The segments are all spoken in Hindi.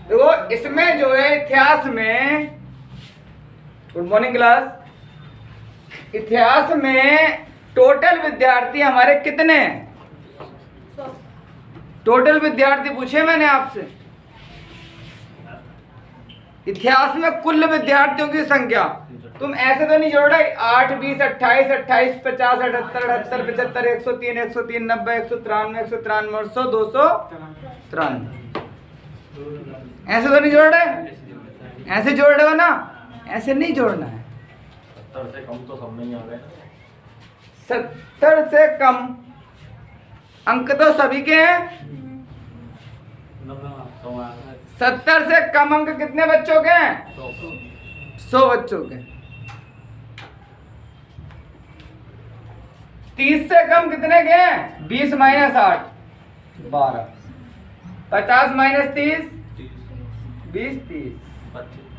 देखो इसमें जो है इतिहास में, गुड मॉर्निंग क्लास, इतिहास में टोटल विद्यार्थी हमारे कितने हैं? टोटल विद्यार्थी पूछे मैंने आपसे, इतिहास में कुल विद्यार्थियों की संख्या। तुम ऐसे तो नहीं जोड़ रहे 8, 20, 28, 28, 50, 78, 78, 75, 103, 103, 90, 193, 193 और 100, 293। ऐसे तो नहीं जोड़ रहे? ऐसे जोड़ रहे हो ना? ऐसे नहीं जोड़ना है। 70 से कम तो सब नहीं आ गए। 70 से कम अंक तो सभी के हैं। 70 से कम अंक कितने बच्चों के हैं? 100 बच्चों के। 30 से कम कितने के हैं? 20 माइनस 8 12। 50 माइनस 30 20 30।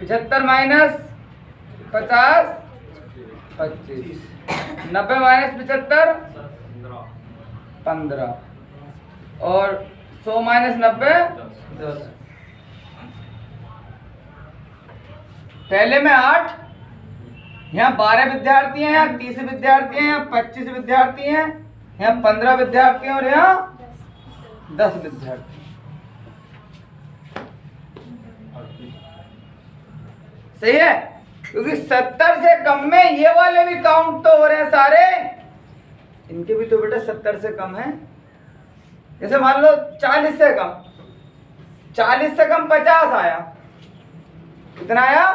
75 माइनस 50 25। 90 माइनस 75 15 और 100 माइनस 90 10। पहले में 8, यहाँ 12 विद्यार्थी हैं, यहाँ 30 विद्यार्थी हैं, यहाँ 25 विद्यार्थी हैं, यहाँ 15 विद्यार्थी हैं और यहाँ 10 विद्यार्थी। सही है, क्योंकि 70 से कम में ये वाले भी काउंट तो हो रहे हैं सारे, इनके भी तो बेटा 70 से कम है। जैसे मान लो 40 से कम, 40 से कम 50 आया, कितना आया?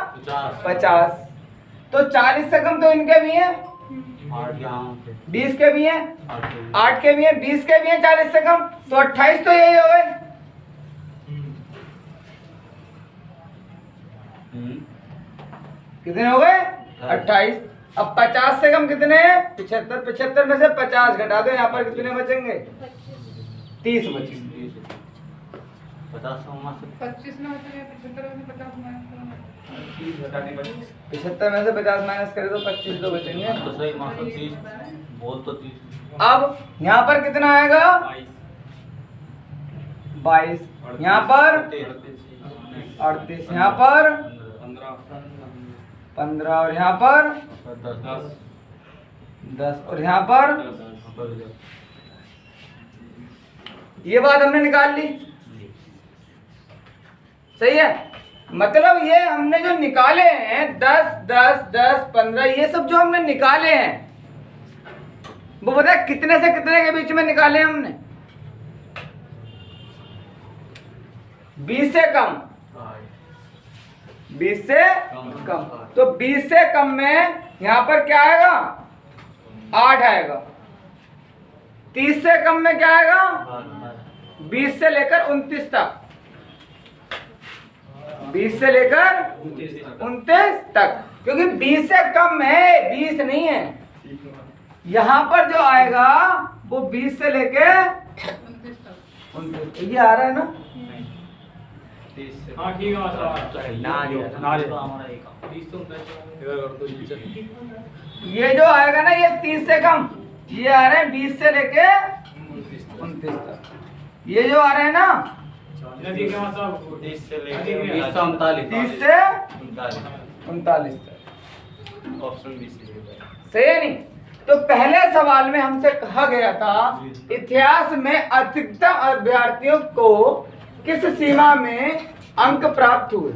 50। तो 40 से कम तो इनके भी हैं, 20 के भी हैं, 8 के भी हैं, 20 के भी हैं 40 से कम, तो 28 तो यही हो गए। कितने हो गए? 28। अब 50 से कम कितने हैं? 75। 75 में से 50 घटा दो, यहाँ पर कितने बचेंगे? 30 बचेंगे। 25 में बचेंगे, 75 में 50 75 में से 50 माइनस करे तो 25 तो बचेंगे। तो सही 30 बोल तो 30। अब यहाँ पर कितना आएगा? 22। यहाँ पर 38, यहाँ पर 15 और यहाँ पर 10 और यहाँ पर। ये बात हमने निकाल ली, सही है। मतलब ये हमने जो निकाले हैं 10, 10, 10, 15, ये सब जो हमने निकाले हैं वो पता है कितने से कितने के बीच में निकाले हमने? 20 से कम, 20 से कम। तो 20 से कम में यहाँ पर क्या आएगा? 8 आएगा। 30 से कम में क्या आएगा? 20 से लेकर 29 तक, 20 से लेकर 29 तक, क्योंकि 20 से कम है, 20 नहीं है। यहाँ पर जो आएगा वो 20 से लेके 29 तक। ये आ रहा है ना? हाँ ठीक है। ये जो आएगा ना, ये 30 से कम, ये आ रहे हैं 20 से लेके 29 तक। ये जो आ रहे हैं ना 30 से लेके 30 से 39 तक। ऑप्शन बी सही है नहीं? तो पहले सवाल में हमसे कहा गया था इतिहास में अधिकतम अभ्यर्थियों को किस सीमा में अंक प्राप्त हुए?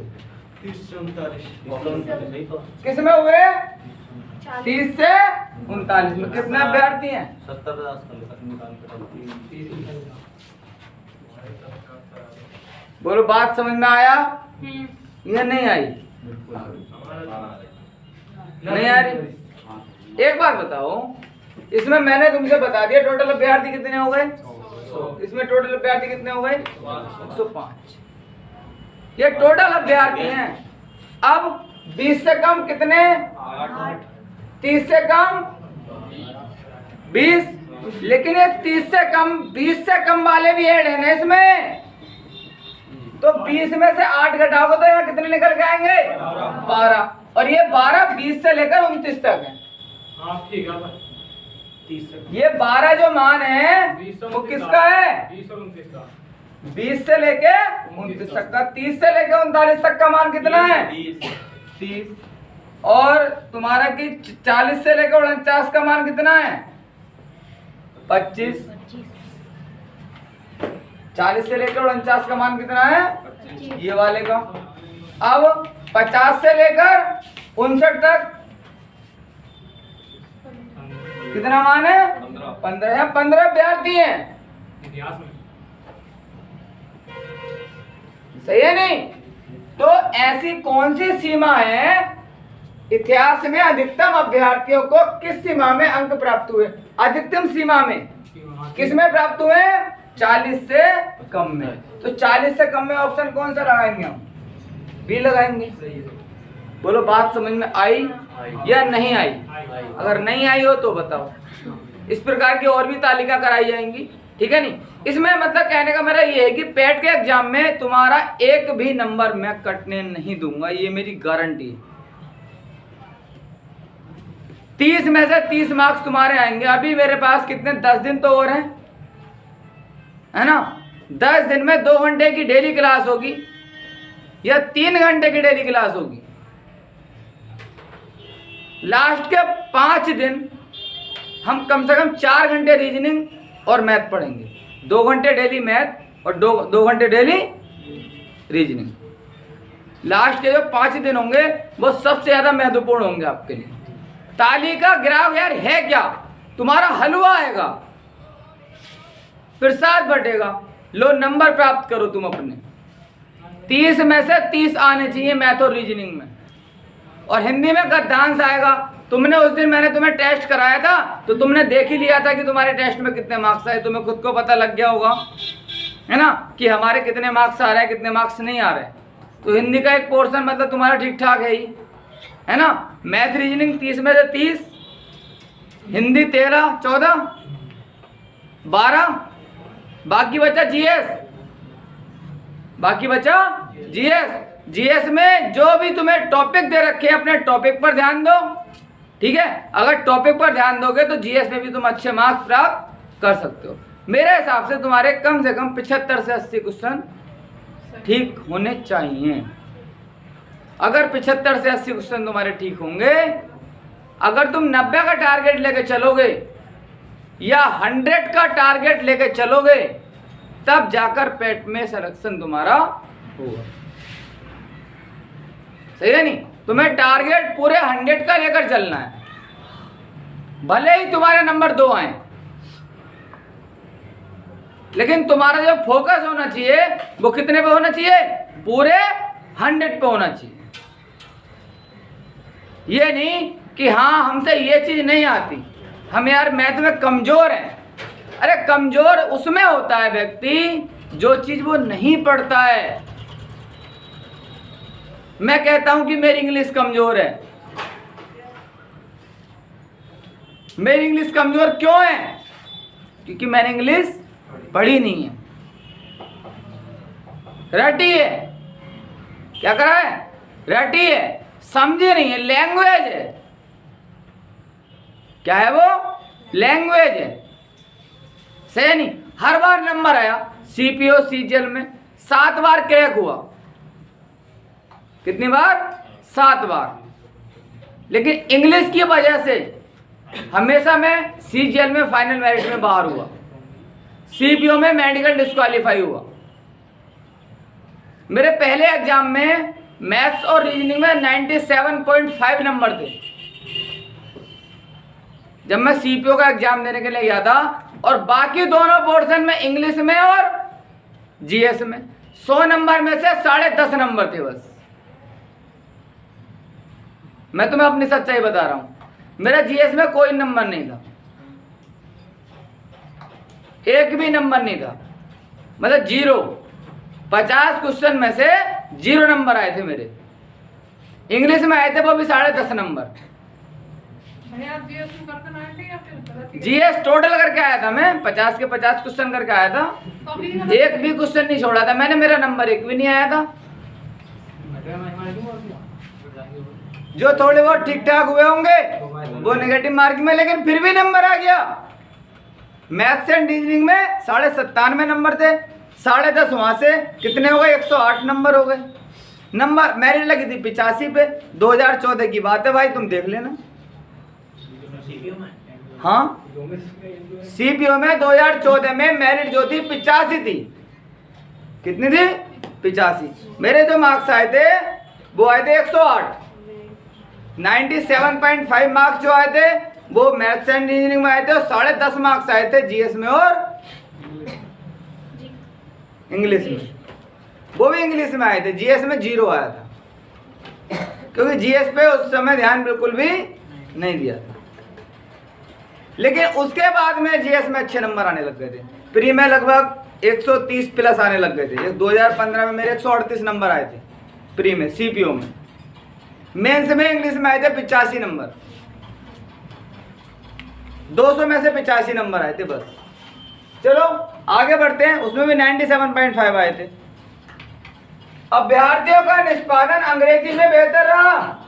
30 से 39। किस में हुए? 30 से 39 में। कितने अभ्यर्थी हैं? 70। बोलो, बात समझ में आया? यह नहीं आई? नहीं आ रही? एक बात बताओ, इसमें मैंने तुमसे बता दिया टोटल अभ्यर्थी कितने हो गए? इसमें टोटल अभ्यर्थी कितने हो गए? 105। ये टोटल अभ्यर्थी हैं। अब 20 से कम कितने? 30 से कम 20, लेकिन ये 30 से कम 20 से कम वाले भी ऐड है ना इसमें, तो 20 में से 8 घटाओगे तो यहाँ कितने निकल के आएंगे? 12। और ये 12 20 से लेकर 29 तक है। ठीक है। ये 12 जो मान है वो किसका है? 20 और 29 का। 20 से लेके 29 तक का, 30 से लेके 39 तक का मान कितना है? 30। और तुम्हारा कि 40 से लेकर 49 का मान कितना है? 25। 40 से लेकर 49 का मान कितना है? ये वाले का। अब 50 से लेकर 59 तक कितना मान है? 15 है। 15 विद्यार्थी हैं, इतिहास में सही है नहीं? तो ऐसी कौन सी सीमा है इतिहास में अधिकतम अभ्यर्थियों को किस सीमा में अंक प्राप्त हुए? अधिकतम सीमा में किस में प्राप्त हुए? 40 से कम में। तो 40 से कम में ऑप्शन कौन सा लगाएंगे हम? बी लगाएंगे। बोलो बात समझ में आई या नहीं आई? अगर नहीं आई हो तो बताओ। इस प्रकार की और भी तालिका कराई जाएंगी, ठीक है नहीं? इसमें मतलब कहने का मेरा ये है कि पेट के एग्जाम में तुम्हारा एक भी नंबर मैं कटने नहीं दूंगा, ये मेरी गारंटी है। 30 में से 30 मार्क्स तुम्हारे आएंगे। अभी मेरे पास कितने 10 दिन तो और हैं, है ना? 10 दिन में 2 घंटे की डेली क्लास होगी या 3 घंटे की डेली क्लास होगी। लास्ट के 5 दिन हम कम से कम 4 घंटे रीजनिंग और मैथ पढ़ेंगे। 2 घंटे डेली मैथ और 2 घंटे डेली रीजनिंग। लास्ट के जो 5 दिन होंगे वो सबसे ज्यादा महत्वपूर्ण होंगे आपके लिए। तालिका ग्राफ यार है क्या? तुम्हारा हलवा आएगा, प्रसाद बटेगा, लो नंबर प्राप्त करो तुम अपने। 30 में से 30 आने चाहिए मैथ और रीजनिंग में। और हिंदी में गद्यांश आएगा। तुमने उस दिन मैंने तुम्हें टेस्ट कराया था तो तुमने देख ही लिया था कि तुम्हारे टेस्ट में कितने मार्क्स आए। तुम्हें खुद को पता लग गया होगा, है ना, कि हमारे कितने मार्क्स आ रहे हैं, कितने मार्क्स नहीं आ रहे। तो हिंदी का एक पोर्शन मतलब तुम्हारा ठीक ठाक है ही, है ना? मैथ रीजनिंग 30 में से 30, हिंदी 13, 14, 12, बाकी बचा जीएस। बाकी बचा जीएस। जीएस में जो भी तुम्हें टॉपिक दे रखे हैं अपने टॉपिक पर ध्यान दो, ठीक है? अगर टॉपिक पर ध्यान दोगे तो जीएस में भी तुम अच्छे मार्क्स प्राप्त कर सकते हो। मेरे हिसाब से तुम्हारे कम से कम 75 से 80 क्वेश्चन ठीक होने चाहिए। अगर 75 से 80 क्वेश्चन तुम्हारे ठीक होंगे, अगर तुम 90 का टारगेट लेके चलोगे या 100 का टारगेट लेके चलोगे, तब जाकर पेट में सिलेक्शन तुम्हारा होगा। सही है नहीं? तुम्हें टारगेट पूरे 100 का लेकर चलना है, भले ही तुम्हारे नंबर 2 आए, लेकिन तुम्हारा जो फोकस होना चाहिए वो कितने पे होना चाहिए? पूरे 100 पे होना चाहिए। ये नहीं कि हाँ हमसे ये चीज नहीं आती, हम यार मैथ में कमजोर हैं। अरे कमजोर उसमें होता है व्यक्ति जो चीज वो नहीं पढ़ता है। मैं कहता हूं कि मेरी इंग्लिश कमजोर है। मेरी इंग्लिश कमजोर क्यों है? क्योंकि मैंने इंग्लिश पढ़ी नहीं है, रटी है। क्या करा है? रटी है, समझी नहीं है। लैंग्वेज है, क्या है वो? लैंग्वेज है। सही नहीं? हर बार नंबर आया सीपीओ सीजीएल में 7 बार क्रैक हुआ। कितनी बार? 7 बार। लेकिन इंग्लिश की वजह से हमेशा मैं सीजीएल में फाइनल मेरिट में बाहर हुआ, सीपीओ में मेडिकल डिस्क्वालीफाई हुआ। मेरे पहले एग्जाम में मैथ्स और रीजनिंग में 97.5 नंबर थे जब मैं सीपीओ का एग्जाम देने के लिए गया था। और बाकी दोनों पोर्शन में इंग्लिश में और जीएस में 100 नंबर में से 10.5 नंबर थे बस। मैं तुम्हें अपनी सच्चाई बता रहा हूं, मेरा जीएस में कोई नंबर नहीं था, एक भी नंबर नहीं था, मतलब 0। 50 क्वेश्चन में से 0 नंबर आए थे मेरे। इंग्लिश में आए थे वो भी 10.5 नंबर। आप जीएस में करके 90 या फिर गलत ही? जीएस टोटल करके आया था मैं, 50 के 50 क्वेश्चन करके आया था, एक भी क्वेश्चन नहीं छोड़ा था मैंने। मेरा नंबर एक भी नहीं आया था। जो थोड़े बहुत ठीक ठाक हुए होंगे वो नेगेटिव मार्क में, लेकिन फिर भी नंबर आ गया। मैथ्स एंड रीजनिंग में 97.5 नंबर थे, 10.5 वहां से कितने हो गए? 108 नंबर हो गए। नंबर मेरिट लगी थी 85 पे, 2014 की बात है भाई, तुम देख लेना। हाँ, सीपीओ में 2014 में मेरिट जो थी 85 थी। कितनी थी? 85। मेरे जो मार्क्स आए थे वो आए थे 108। 97.5 मार्क्स जो आए थे वो मैथ्स एंड इंजीनियरिंग में आए थे, और 10.5 मार्क्स आए थे जीएस में और इंग्लिश में। वो भी इंग्लिश में आए थे, जीएस में 0 आया था, क्योंकि जीएस पे उस समय ध्यान बिल्कुल भी नहीं दिया था। लेकिन उसके बाद में जीएस में अच्छे नंबर आने लग गए थे। प्री में लगभग 130 प्लस आने लग गए थे। 2015 में मेरे 138 नंबर आए थे प्री में, सीपीओ में। मेंस में इंग्लिश में आए थे 85 नंबर, 200 में से 85 नंबर आए थे बस। चलो आगे बढ़ते हैं, उसमें भी 97.5 आए थे। अभ्यर्थियों का निष्पादन अंग्रेजी में बेहतर रहा।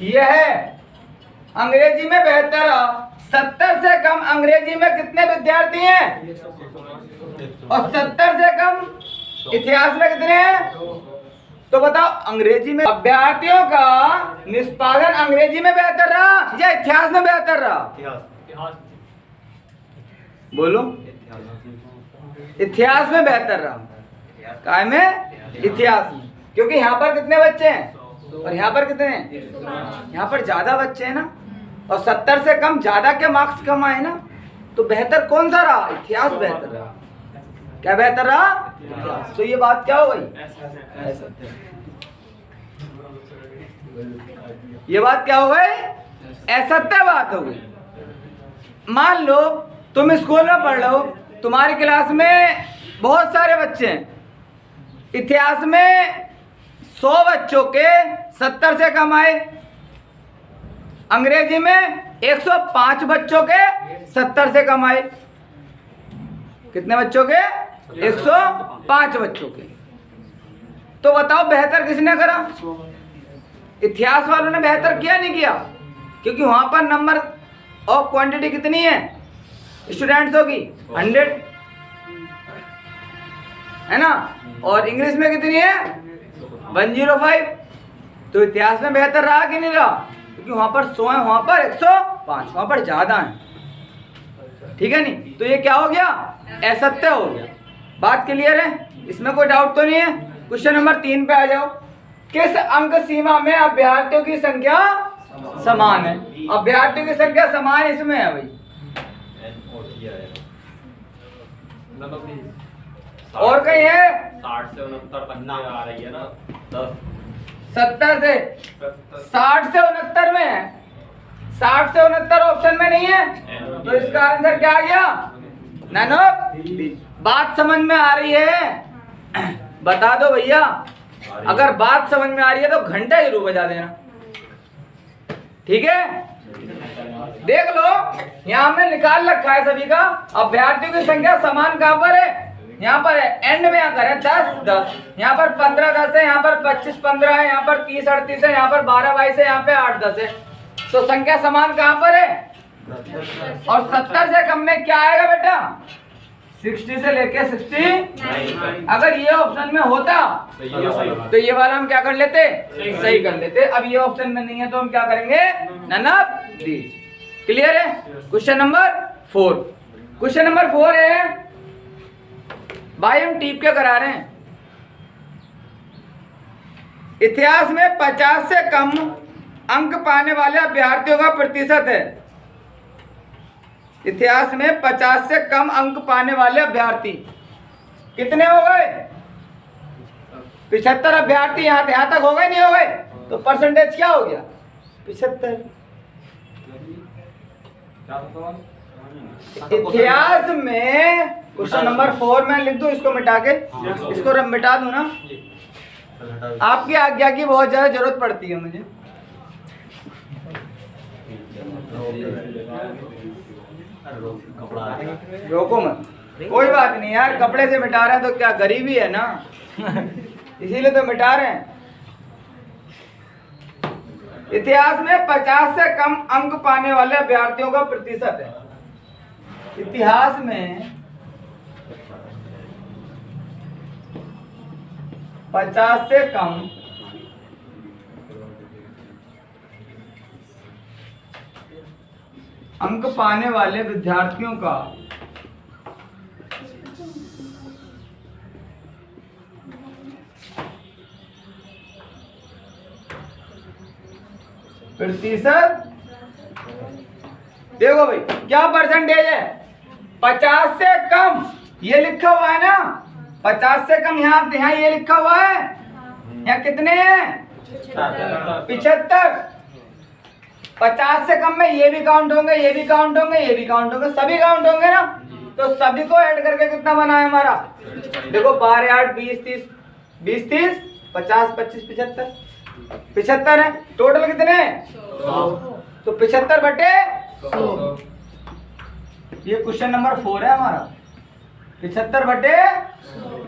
यह है अंग्रेजी में बेहतर रहा। 70 से कम अंग्रेजी में कितने विद्यार्थी हैं? और 70 से कम इतिहास में कितने हैं? तो बताओ, अंग्रेजी में अभ्यर्थियों का निष्पादन अंग्रेजी में बेहतर रहा या इतिहास में बेहतर रहा? बोलो। इतिहास में बेहतर रहा। काय में? इतिहास में। क्योंकि यहाँ पर कितने बच्चे हैं और यहाँ पर कितने हैं? यहाँ पर ज्यादा बच्चे हैं ना, और 70 से कम ज्यादा के मार्क्स कम आए ना, तो बेहतर कौन सा रहा? इतिहास बेहतर रहा। क्या बेहतर रहा? तो ये बात क्या हो गई? ये बात क्या हो गई? असत्य बात हो गई। मान लो तुम स्कूल में पढ़ रहे हो, तुम्हारी क्लास में बहुत सारे बच्चे हैं, इतिहास में 100 बच्चों के 70 से कम आए, अंग्रेजी में 105 बच्चों के 70 से कम आए। कितने बच्चों के? 105 बच्चों के। तो बताओ बेहतर किसने करा? इतिहास वालों ने बेहतर किया नहीं किया? क्योंकि वहां पर नंबर ऑफ क्वांटिटी कितनी है स्टूडेंट्स की? 100 है ना, और इंग्लिश में कितनी है? 105। तो इतिहास में बेहतर रहा कि नहीं रहा? क्योंकि वहां पर 100 है, वहां पर 105, वहां पर ज्यादा है। ठीक है नहीं? तो ये क्या हो गया? असत्य हो गया। बात क्लियर है? इसमें कोई डाउट तो नहीं है? क्वेश्चन नंबर 3 पे आ जाओ। किस अंक सीमा में अभ्यर्थियों की संख्या समान है? अभ्यर्थियों की संख्या समान इसमें है भाई। और कहीं है? 60 से 69 तक आ रही है ना, 10 70 से 60 से 69 में है। 60 से 69 ऑप्शन में नहीं है, तो इसका आंसर क्या आ गया? नैनो। बात समझ में आ रही है? बता दो भैया। अगर बात समझ में आ रही है तो घंटा जरूर बजा देना। ठीक है? देख लो, यहाँ हमने निकाल रखा है सभी का। अभ्यर्थियों की संख्या समान कहाँ पर है? यहाँ पर है, एंड में यहाँ करें 10 10, यहाँ पर 15 10 है, यहाँ पर 25 15 है, यहाँ पर 30 38 है, यहाँ पर 12 22 है, यहाँ पे 8 10 है। तो संख्या समान कहाँ पर है? और 70 से कम में क्या आएगा बेटा? 60 से लेके 60। अगर ये ऑप्शन में होता तो ये वाला हम क्या कर लेते? सही कर लेते। अब ये ऑप्शन में नहीं है तो हम क्या करेंगे? ननब दीज। क्लियर है? Question number 4। क्वेश्चन नंबर 4 है भाई, हम टीप के करा रहे हैं। इतिहास में 50 से कम अंक पाने वाले अभ्यर्थियों का प्रतिशत है। इतिहास में 50 से कम अंक पाने वाले अभ्यर्थी कितने हो गए? 75 अभ्यर्थी यहां तक हो गए, नहीं हो गए? तो परसेंटेज क्या हो गया? 75। इतिहास में क्वेश्चन नंबर 4 में लिख दूं, इसको मिटा के, इसको मिटा दूं ना? आपकी आज्ञा की बहुत ज्यादा जरूरत पड़ती है मुझे। रोको मत, कोई बात नहीं यार, कपड़े से मिटा रहे हैं तो क्या गरीबी है ना, इसीलिए तो मिटा रहे हैं। इतिहास में 50 से कम अंक पाने वाले अभ्यर्थियों का प्रतिशत है। इतिहास में 50 से कम अंक पाने वाले विद्यार्थियों का प्रतिशत, देखो भाई क्या परसेंटेज है, 50 से कम, ये लिखा हुआ है ना, 50 से कम, यहाँ ये लिखा हुआ है, यहाँ कितने हैं 75। 50 से कम में ये भी काउंट होंगे, ये भी काउंट होंगे, ये भी काउंट होंगे, सभी काउंट होंगे ना, तो सभी को ऐड करके कितना बना है हमारा, देखो 12 8 20 30 20 30 50 25 75 75 है, टोटल कितने हैं 100, तो 75 बटे 100, ये क्वेश्चन नंबर 4 है हमारा, 75 बटे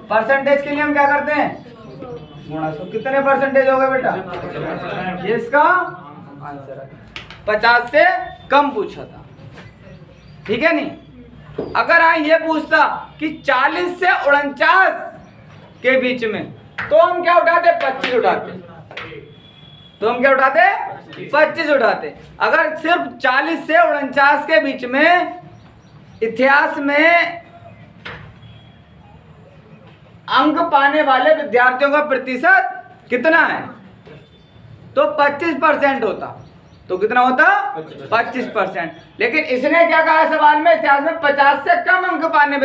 परसेंटेज के लिए हम क्या करते हैं गुणा 100, कितने परसेंटेज हो गए बेटा, ये इसका आंसर है। 50 से कम पूछा था, ठीक है नहीं। अगर ये पूछता कि 40 से 49 के बीच में, तो हम क्या उठाते 25 उठाते, तो हम क्या उठाते 25 उठाते। अगर सिर्फ 40 से 49 के बीच में इतिहास में अंक पाने वाले विद्यार्थियों का प्रतिशत कितना है, तो 25% होता, तो कितना होता 25%। लेकिन इसने क्या कहा सवाल में, इतिहास में 50 से कम अंक पाने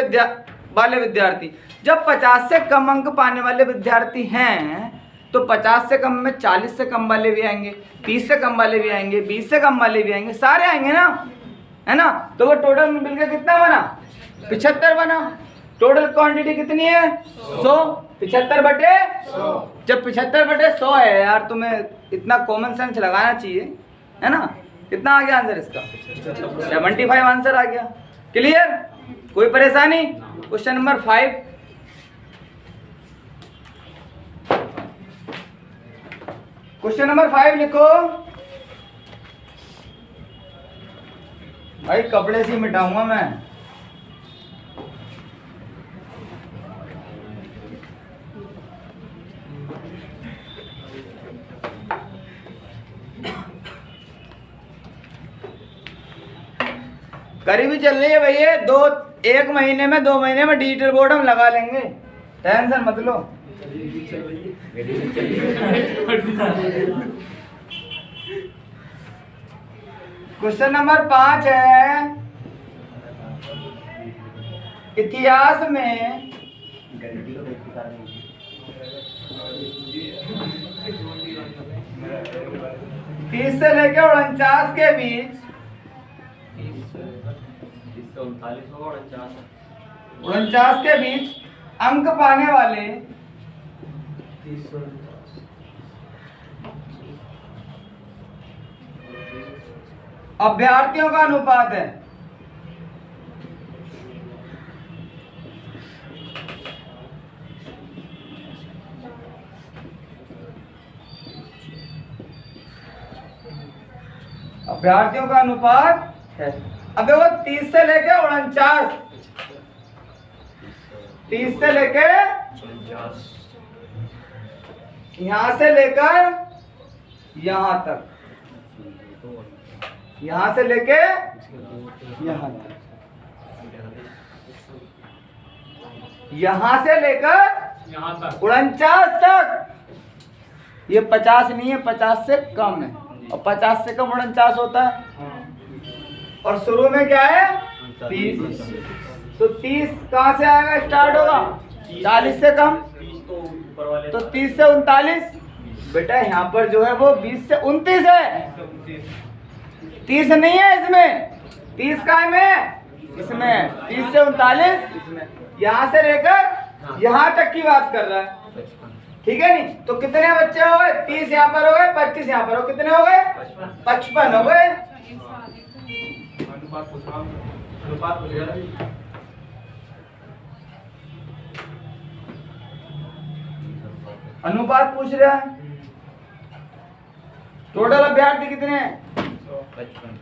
वाले विद्यार्थी, जब 50 से कम अंक पाने वाले विद्यार्थी हैं तो 50 से कम में 40 से कम वाले भी आएंगे, 30 से कम वाले भी आएंगे, 20 से कम वाले भी आएंगे, सारे आएंगे ना, है ना। तो वो टोटल मिलकर कितना बना 75 बना। टोटल क्वांटिटी कितनी है 100, 75 बटे 100। जब 75 बटे 100 है यार, तुम्हें इतना कॉमन सेंस लगाना चाहिए, है ना। कितना आ गया आंसर इसका 75 आंसर आ गया। क्लियर, कोई परेशानी। क्वेश्चन नंबर 5, क्वेश्चन नंबर 5 लिखो भाई, कपड़े से मिटाऊंगा मैं। करीबी चल रही है भैया, 1 महीने में 2 महीने में डिजिटल बोर्ड हम लगा लेंगे, टेंशन मत लो। क्वेश्चन नंबर 5 है, इतिहास में तीस से लेकर 49 के बीच 49 के बीच अंक पाने वाले अभ्यर्थियों का अनुपात है। अभ्यर्थियों का अनुपात है। अब देखो 30 से लेके 49, 30 से लेके यहां से लेकर यहां तक, यहां से लेके यहां तक, यहां से लेकर यहाँ तक 49 तक। ये 50 नहीं है, 50 से कम है, और 50 से कम 49 होता है। और शुरू में क्या है 30, तो 30 कहां से आएगा, स्टार्ट होगा 40 से कम, तो 30 से 39। बेटा यहाँ पर जो है वो 20 से 29 है, 30 नहीं है इसमें, 30 का में इसमें 30 से 39 इसमें, यहाँ से लेकर यहाँ तक की बात कर रहा है, ठीक है नहीं। तो कितने बच्चे हो गए, 30 यहाँ पर हो गए, 25 यहाँ पर हो, कितने हो गए 55 हो गए। अनुपात पूछ रहा है। टोटल अभ्यर्थी कितने हैं 55।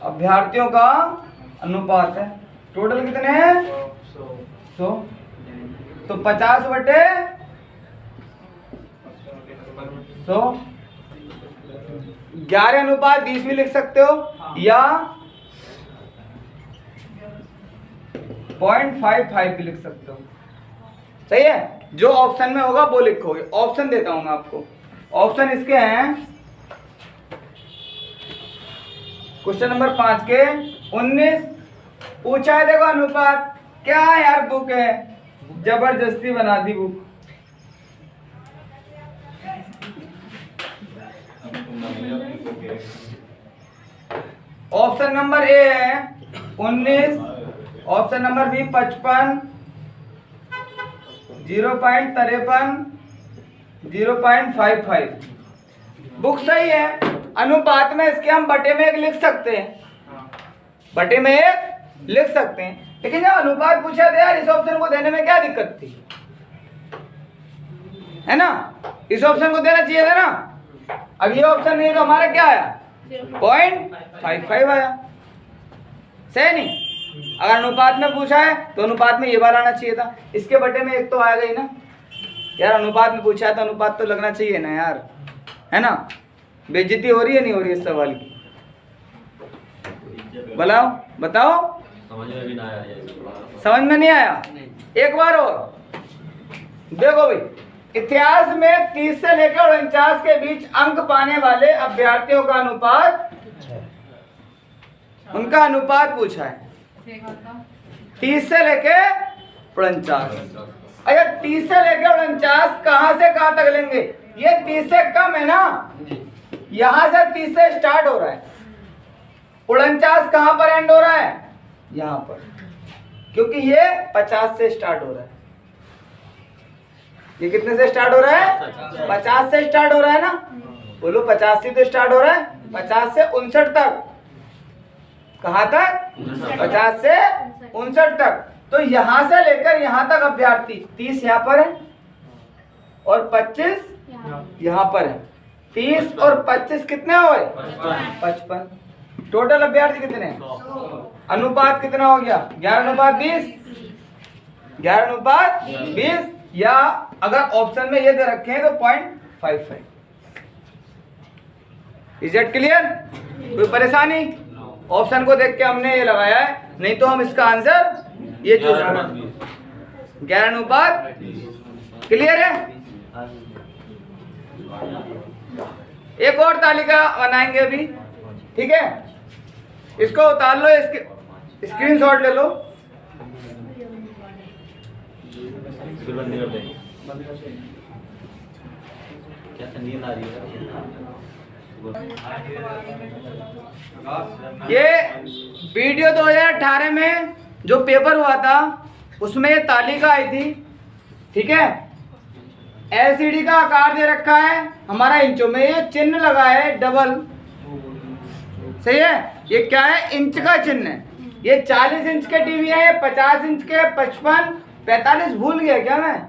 अभ्यर्थियों का अनुपात है। टोटल कितने हैं? 100। तो 50/100। 11:20 भी लिख सकते हो या 0.55 भी लिख सकते हो। सही है, जो ऑप्शन में होगा वो लिखोगे। ऑप्शन देता हूं मैं आपको। ऑप्शन इसके हैं क्वेश्चन नंबर 5 के 19 पूछा है। देखो अनुपात क्या है यार, बुक है, जबरदस्ती बना दी बुक। ऑप्शन नंबर ए है 19, ऑप्शन नंबर बी 55, 0.53, 0.55। बुक सही है। अनुपात में इसके हम बटे में 1 लिख सकते हैं, बटे में 1 लिख सकते हैं। लेकिन जब अनुपात पूछा था यार, इस ऑप्शन को देने में क्या दिक्कत थी, है ना? इस ऑप्शन को देना चाहिए था ना। अब ये ऑप्शन नहीं तो हमारा क्या आया? 0.55 आया। सही नहीं? अगर अनुपात में पूछा है तो अनुपात में ये बार आना चाहिए था। इसके बटे में 1 तो आएगा ही ना यार। अनुपात में पूछा है तो अनुपात तो लगना चाहिए ना यार, है ना? बेइज्जती हो रही है नहीं हो रही है इस सवाल की? बताओ बताओ। समझ में भी ना आया। समझ में नहीं आया? एक बार और देखो भाई, इतिहास में 30 से लेकर 49 के बीच अंक पाने वाले अभ्यर्थियों का अनुपात, उनका अनुपात पूछा है 30 से लेके 49। अगर 30 से लेके 49 कहां से कहां तक लेंगे? ये 30 से कम है ना, यहां से 30 से स्टार्ट हो रहा है। 49 कहां पर एंड हो रहा है? यहां पर, क्योंकि ये 50 से स्टार्ट हो रहा है। ये कितने से स्टार्ट हो रहा है? 50 से स्टार्ट हो रहा है ना। बोलो 50 से तो स्टार्ट हो रहा है। 50 से 59 तक। कहां तक? 50 से 59 तक। तो यहां से लेकर यहां तक अभ्यर्थी 30 यहां पर है और 25 यहां पर है। 30 और 25 कितने हो गए? 55। टोटल अभ्यर्थी कितने? अनुपात कितना हो गया? 11:20। 11:20 या अगर ऑप्शन में ये दे रखे हैं तो 0.55। Is it clear? कोई परेशानी? ऑप्शन को देख के हमने ये लगाया है, नहीं तो हम इसका आंसर ये चूज करेंगे। 11:20। क्लियर है? एक और तालिका बनाएंगे अभी, ठीक है? इसको उतार लो, इसके स्क्रीनशॉट ले लो। कैसे नींद आ रही है? ये वीडियो 2018 में जो पेपर हुआ था उसमें ये तालिका आई थी, ठीक है? एलसीडी का आकार दे रखा है हमारा इंचों में, ये चिन्ह लगा है डबल। सही है? ये क्या है? इंच का चिन्ह है। ये 40 इंच के टीवी है, 50 इंच के, 55, 45 भूल गया क्या मैं?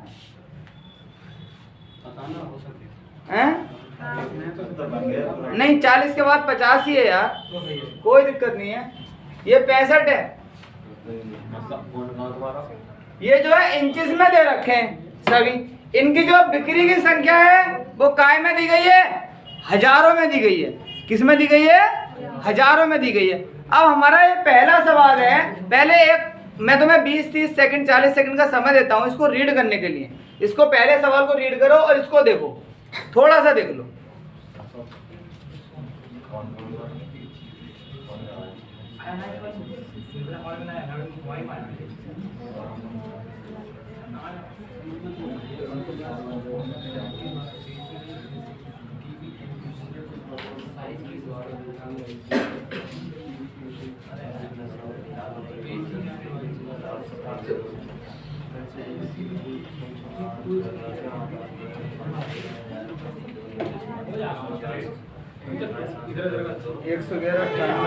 हैं? नहीं, 40 के बाद 50 ही है यार, कोई दिक्कत नहीं है। ये 65 है। ये जो है इंचेस में दे रखे हैं सभी। इनकी जो बिक्री की संख्या है वो काय में दी गई है? हजारों में दी गई है। किस में दी गई है? हजारों में दी गई है। अब हमारा ये पहला सवाल है। पहले मैं तुम्हें 20-30 सेकंड 40 सेकंड का समय देता हूँ इसको रीड करने के लिए। इसको पहले सवाल को रीड करो और इसको देखो, थोड़ा सा देख लो। एक 111, 98,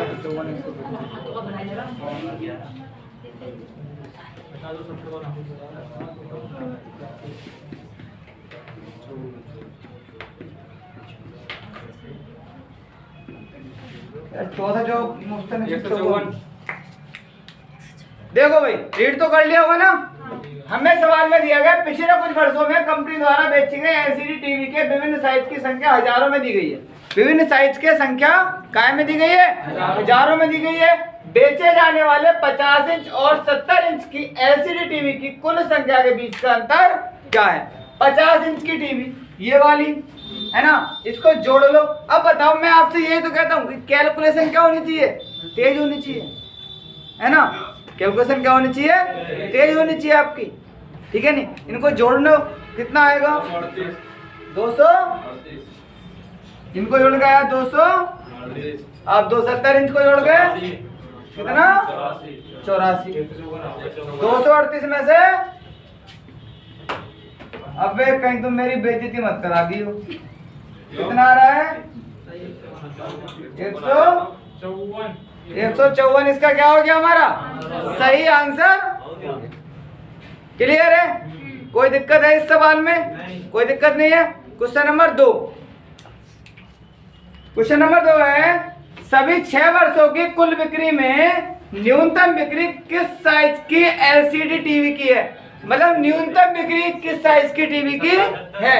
54। चौथा जो मुफ्त में 154। देखो भाई रीड तो कर लिया होगा ना। हमें सवाल में दिया गया पिछले कुछ वर्षों में कंपनी द्वारा बेची गई एलसीडी टीवी के विभिन्न साइज की संख्या हजारों में दी गई है। विभिन्न साइज के संख्या काय में दी गई है? हजारों में दी गई है। बेचे जाने वाले 50 इंच और 70 इंच की एलसीडी टीवी की कुल संख्या के बीच का अंतर क्या है? 50 इंच की टीवी ये वाली है ना, इसको जोड़ लो। अब बताओ, मैं आपसे यही तो कहता हूँ कैलकुलेशन क्या होनी चाहिए? तेज होनी चाहिए, है ना। कैलकुलेशन क्या होनी चाहिए? तेज होनी चाहिए आपकी, ठीक है नहीं। इनको जोड़ना कितना आएगा? 200। इनको जोड़ के आया 200। आप 270 इंच को जोड़ गए कितना? 84। 238 में से अबे कहीं तुम मेरी बेइज्जती मत करा दियो। कितना आ रहा है? 154। इसका क्या हो गया हमारा सही आंसर? क्लियर है? कोई दिक्कत है इस सवाल में? कोई दिक्कत नहीं है। Question number 2। क्वेश्चन नंबर 2 है सभी 6 वर्षों की कुल बिक्री में न्यूनतम बिक्री किस साइज की एलसीडी टीवी की है? मतलब न्यूनतम बिक्री किस साइज की टीवी की है?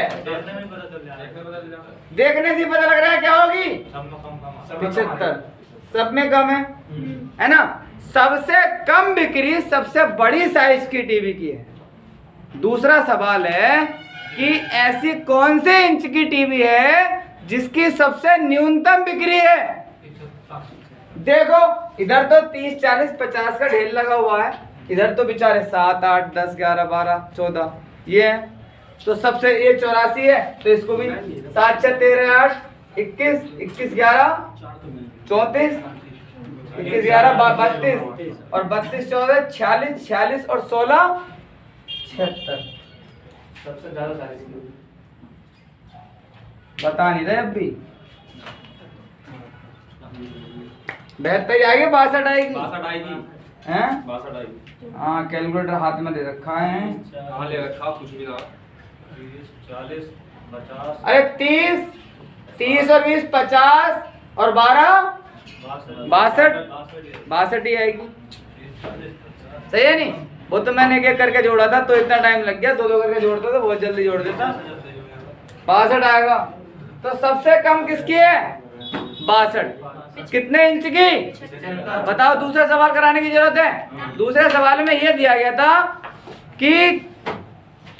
देखने से पता लग रहा है क्या होगी? 75। सब में कम है ना। सबसे कम बिक्री सबसे बड़ी साइज की टीवी की है। दूसरा सवाल है कि ऐसी कौन से इंच की टीवी है जिसकी सबसे न्यूनतम बिक्री है? देखो इधर तो 30, 40, 50 का ढेर लगा हुआ है, इधर तो बेचारे 7, 8, 10, 11, 12, 14 ये है। तो सबसे ये 84 है, तो इसको भी 7, 6, 13, 8, 21, 21, 11, 34, 21, 11, 32 और 32, 14, 46, 46 और 16, 76। सबसे ज्यादा साइज बता नहीं रहे अब भी। 72 आएगी, 62 आएगी, 62 आएगी हैं? 62 आएगी। हाँ कैलकुलेटर हाथ में दे रखा है। हाँ ले रखा कुछ भी ना। 40, 50। अरे 30 और 20 50 और 12 62 ही आएगी। सही है नहीं? वो तो मैंने एक एक करके जोड़ा था तो इतना टाइम लग गया, 2-2 करके जोड़ता था, बहुत जल्दी जोड़ देता। 62 आएगा। तो सबसे कम किसकी है? 62। कितने इंच की? बताओ। दूसरा सवाल कराने की जरूरत है? दूसरे सवाल में यह दिया गया था कि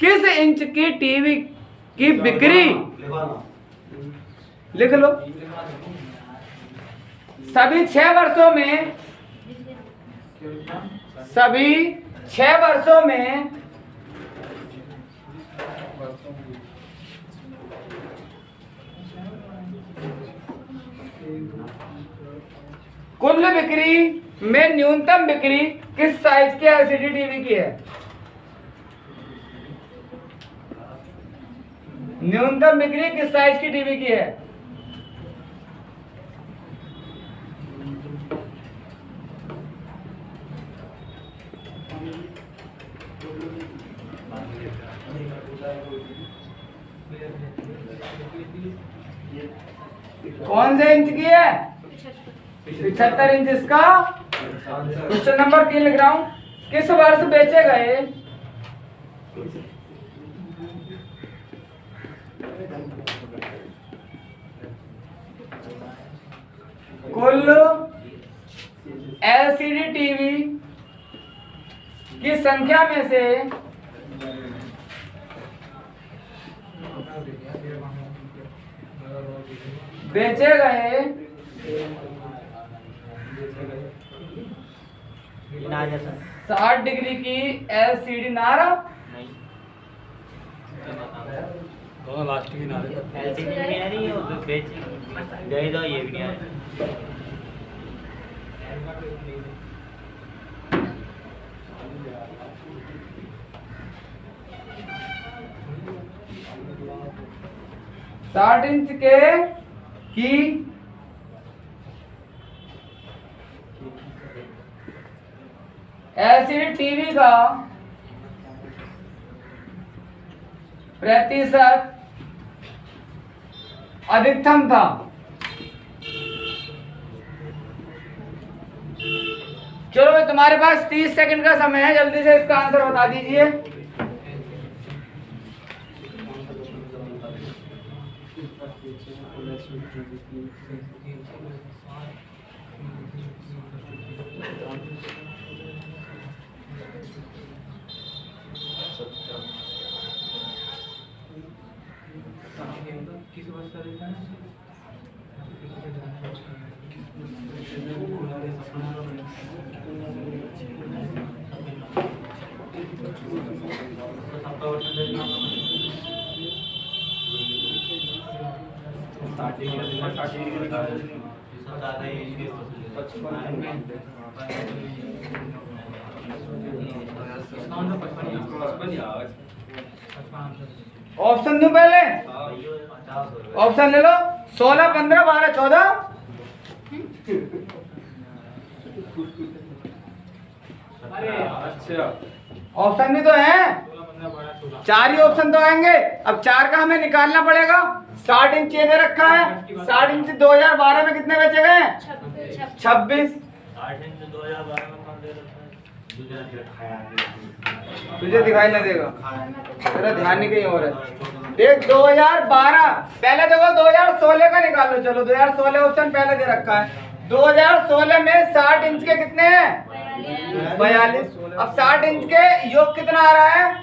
किस इंच की टीवी की बिक्री, लिख लो, सभी 6 वर्षों में, सभी 6 वर्षों में कुल बिक्री में न्यूनतम बिक्री किस साइज के एलसीडी टीवी की है? न्यूनतम बिक्री किस साइज की टीवी की है? कौन से इंच की है? 75 इंच इसका। क्वेश्चन नंबर 3 लिख रहा हूं। किस वर्ष बेचे गए कुल एलसीडी टीवी की संख्या में से बेचे गए 60 डिग्री की एलसीडी नारा? दोनों लास्ट की ना एलसीडी भी नहीं आ रही है और बेच गए तो ये भी नहीं आ रही। साठ इंच के की एलसीडी टीवी का प्रतिशत अधिकतम था। तुम्हारे पास 30 सेकंड का समय है, जल्दी से इसका आंसर बता दीजिए। ऑप्शन दूं पहले? ऑप्शन ले लो। 16, 15, 12, 14। अच्छा, ऑप्शन भी तो हैं, 4 ही ऑप्शन तो आएंगे। अब 4 का हमें निकालना पड़ेगा। 60 इंच ये दे रखा है, 60 इंच 2012 में कितने बचे गए? 26। तुझे दिखाई ना देगा, तेरा ध्यान नहीं कहीं और है। देख 2012, पहले देखो 2016 का निकाल लो। चलो 2016 ऑप्शन पहले दे रखा है। 2016 में 60 इंच के कितने हैं? 42। अब 60 इंच के योग कितना आ रहा है?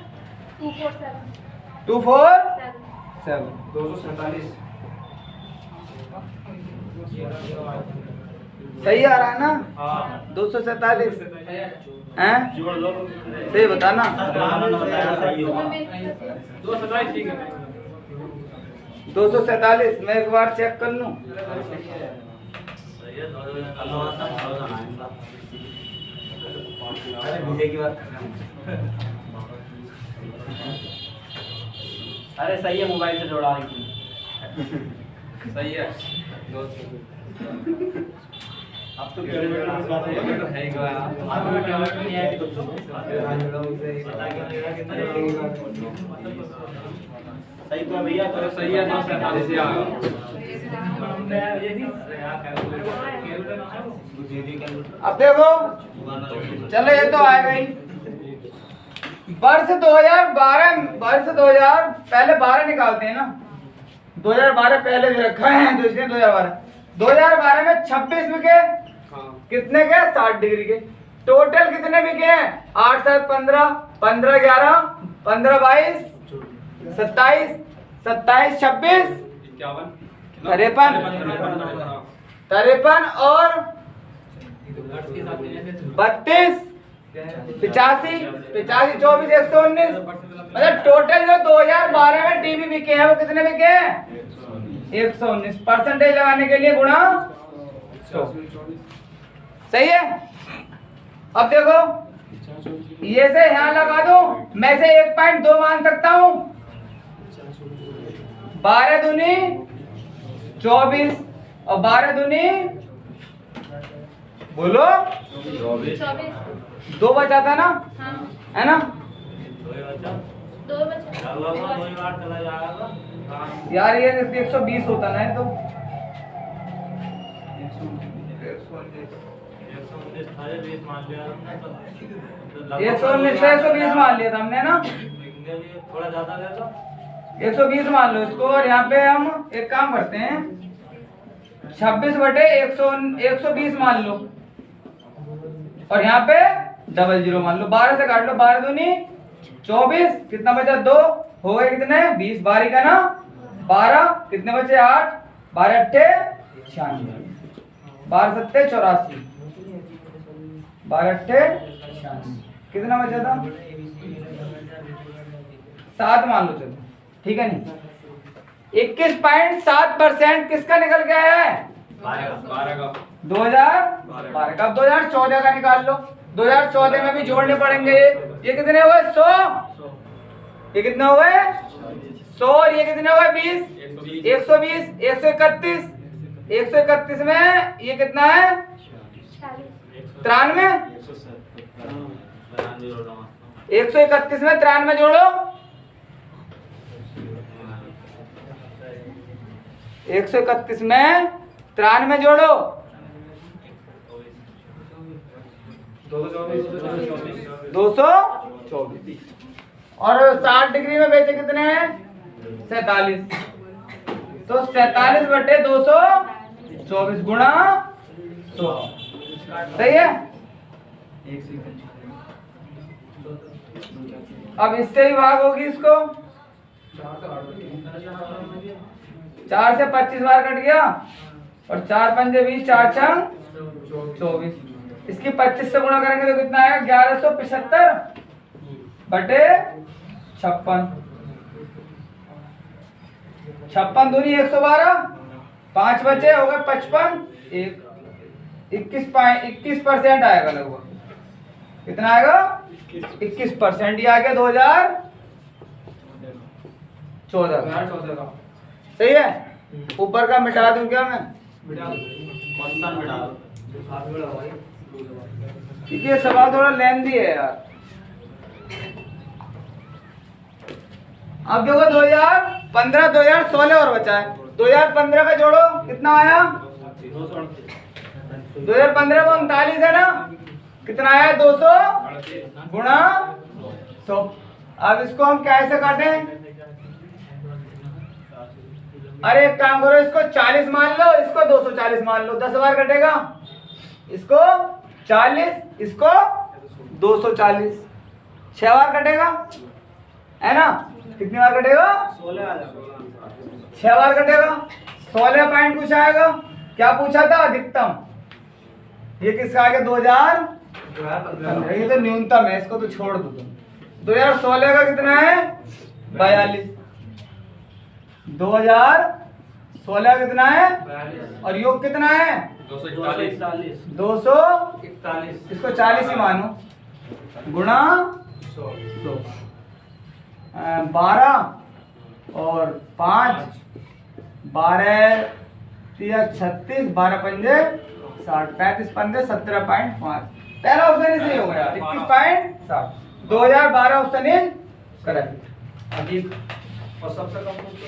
247। 247। सही आ रहा है ना? 247 हैं? सही बताना। 247 मैं एक बार चेक कर लूं। अरे सही है, मोबाइल से जोड़ा है। सही है। अब तो है सही तो भैया, तो सही है। 247 से आ अब देखो, चलो ये तो आएगा ही। वर्ष 2012, पहले 12 निकालते हैं ना। 2012 पहले दे रखा है तो इसलिए 2012 में 26 बिके। कितने के? 60 डिग्री के। टोटल कितने बिके हैं? 8, 7, 15, 15, 11, 15, 22, 27, 26, 51, 53 और 32, 85, 24, 119। मतलब टोटल जो 2012 में टीवी बिके हैं वो कितने बिके हैं? 119। परसेंटेज लगाने के लिए गुणा 100। सही है। अब देखो ये से यहां लगा दो, मैं से 1.2 मान सकता हूं। 12 दूनी 24 और 12 दूनी बोलो 2 बचा था ना? है ना यार? ये 120 होता ना, तो 119 से 120 मान लिया था हमने ना। थोड़ा ज्यादा ले लो, 120 मान लो इसको। और यहाँ पे हम एक काम करते हैं, 26/120 मान लो और यहाँ पे 00 मान लो। 12 से काट लो, 12 दूनी 24, कितना बचा? 2 हो गए कितने? 20। 12 का ना 12, कितने बचे? 8, 12 अट्ठे 96, 12 सत्ते 84, 12 अट्ठे 96, कितना बचा था? 7 मान लो। चलो ठीक है नहीं। 21.7% किसका निकल के आया है? 12 का। 2012 का। अब 2014 का निकाल लो। 2014 में भी जोड़ने पड़ेंगे। ये कितने हुए? 100। ये कितने हुए? 100। और ये कितने हुए? 20, 120, 131। 131 में ये कितना है? 93। 131 में 93 जोड़ो। 131 में 93 जोड़ो। 224। और 60 डिग्री में बेचे कितने हैं? 47। तो 47/224 गुणा 100। सही है। अब इससे ही भाग होगी इसको। 4 से 25 बार कट गया और 4 पंजे 20, 4 छंग 24। इसकी 25 से गुणा करेंगे तो कितना आएगा? 1175/56। 56 दूनी 112, 5 बचे, हो गए 55। 21% आएगा लगभग। कितना आएगा? 21%। ये आ गया 2014 का। सही है। ऊपर का मिटा दूं क्या मैं? क्योंकि ये सवाल थोड़ा लेंथी है यार। अब देखो 2015, 2016 और बचा है। 2015 का जोड़ो, कितना आया? 2015 में 39 है ना, कितना आया? 200 गुणा 100। अब इसको हम कैसे काटें? अरे एक काम करो, इसको 40 मान लो, इसको 240 मान लो। 10 बार कटेगा। इसको 40, इसको 240, 6 बार कटेगा, है ना? कितनी बार कटेगा? 6 बार कटेगा। 16 पॉइंट कुछ आएगा। क्या पूछा था? अधिकतम। ये किसका आ गया? 2015। ये तो न्यूनतम है, इसको तो छोड़ दो तुम। 2016 का कितना है? 42। 2016 कितना है? और योग कितना है? 241। इसको 40 ही मानो, गुणा 100। 12 और 5, 12 3 36, 12 पंजे 60, 35 पंजे 17.5। पहला ऑप्शन ही सही हो गया। 21.60। 2012 ऑप्शन इज करेक्ट। और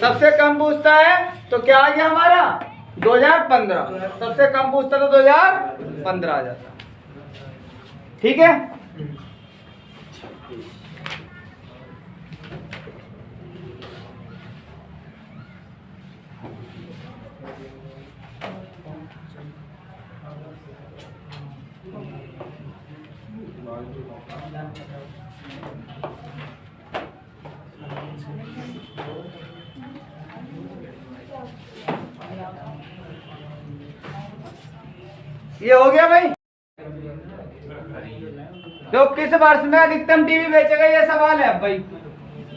सबसे कम पूछता है तो क्या आ गया हमारा? 2015। सबसे कम पूछता तो 2015 आ जाता। ठीक है। ये हो गया भाई। तो किस वर्ष में अधिकतम टीवी बेचेगा, ये सवाल है भाई।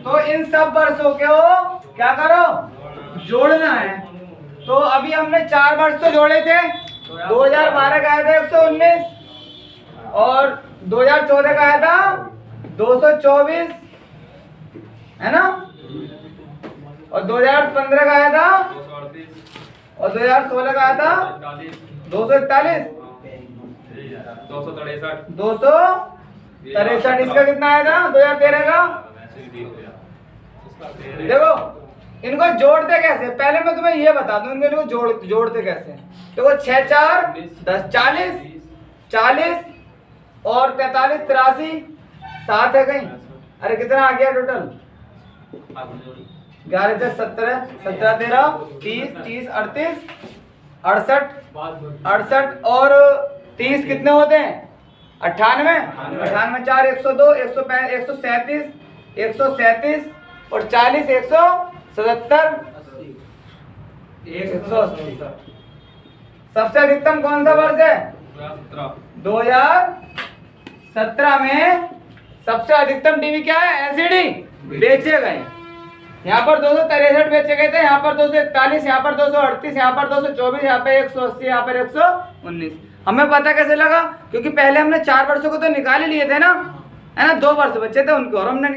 तो इन सब वर्षों को क्या करो? जोड़ना है। तो अभी हमने 4 वर्ष तो जोड़े थे। 2012 का आया था 119 और 2014 का आया था 224, है ना? और 2015 का आया था 238 और 2016 का आया था 241, 263। इसका कितना आया था 2013 का? देखो इनको जोड़ते कैसे, पहले मैं तुम्हें ये बता दूं इनको जोड़ते कैसे। देखो 6 4 10 40, 40 और 43 83, 7 है कहीं। अरे कितना आ गया टोटल? 11 से 17, 17 13 30 30 38 68 और 30 कितने होते हैं? 98। 98 4 102 137 137 और 40 177 180। सबसे अधिकतम कौन सा वर्ष है? 2017 में सबसे अधिकतम टीवी क्या है? एलसीडी बेचे गए। यहाँ पर 263 बेचे गए थे, यहाँ पर 241, यहाँ पर 238, यहाँ पर 224, यहाँ पे 180, यहाँ पर 119। हमें पता कैसे लगा? क्योंकि पहले हमने 4 वर्षों को तो निकाल ही लिए थे ना, है ना? 2 वर्ष बचे थे उनको और हमने